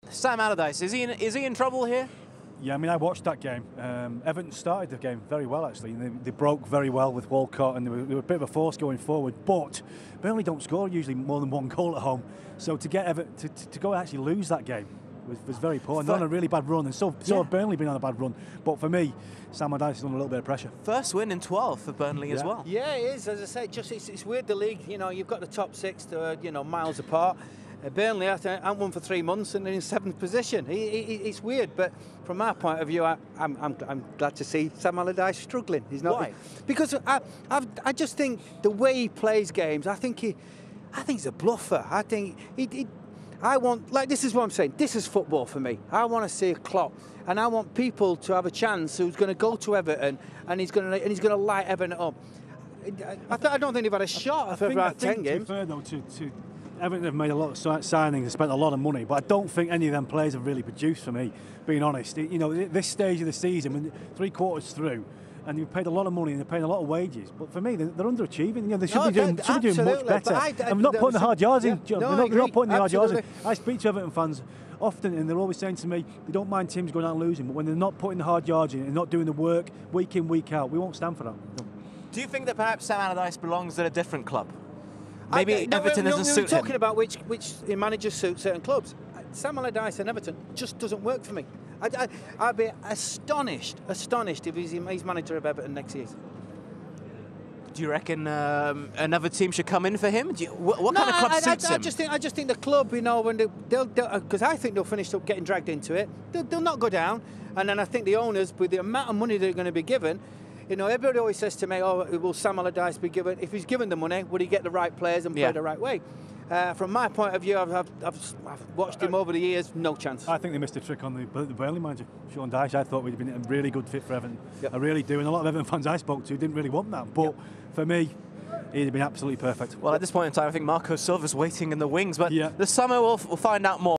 Sam Allardyce, is he in trouble here? Yeah, I mean, I watched that game. Everton started the game very well, actually. They broke very well with Walcott, and they were a bit of a force going forward. But Burnley don't score usually more than one goal at home. So to get Everton to go and actually lose that game was very poor. And they're on a really bad run, and so have Burnley been on a bad run. But for me, Sam Allardyce is under a little bit of pressure. First win in 12 for Burnley as well. Yeah, it is. As I say, it's weird, the league. You know, you've got the top six to miles apart. Burnley haven't won for 3 months and they're in 7th position. It's weird, but from our point of view, I'm glad to see Sam Allardyce struggling. He's not. Why? Because I just think the way he plays games, I think he's a bluffer. I think I want, like, this is what I'm saying. This is football for me. I want to see a Klopp, and I want people to have a chance who's going to go to Everton and he's going to light Everton up. I don't think they've had a shot for about 10 games. Fair though to Everton have made a lot of signings and spent a lot of money, but I don't think any of them players have really produced for me, being honest. You know, this stage of the season, when 3 quarters through, and you've paid a lot of money and they're paying a lot of wages, but for me, they're underachieving. You know, they should be doing much better. I'm not putting the hard yards in. They're not putting the hard yards in. I speak to Everton fans often, and they're always saying to me, they don't mind teams going out and losing, but when they're not putting the hard yards in and not doing the work week in, week out, we won't stand for that. No. Do you think that perhaps Sam Allardyce belongs at a different club? Maybe Everton doesn't suit him. We're talking about which managers suit certain clubs. Sam Allardyce and Everton just doesn't work for me. I'd be astonished if he's manager of Everton next year. Do you reckon another team should come in for him? What kind of club suits him? I just think the club, you know, when they'll because I think they'll finish up getting dragged into it. They'll not go down, and then I think the owners, with the amount of money they're going to be given. You know, everybody always says to me, "Oh, will Sam Allardyce be given? If he's given the money, would he get the right players and play the right way?" From my point of view, I've watched him over the years. No chance. I think they missed a trick on the Burnley manager, Sean Dyche. I thought we'd have been a really good fit for Everton. Yep. I really do, and a lot of Everton fans I spoke to didn't really want that. But for me, he'd have been absolutely perfect. Well, at this point in time, I think Marco Silva's waiting in the wings, but the summer we'll find out more.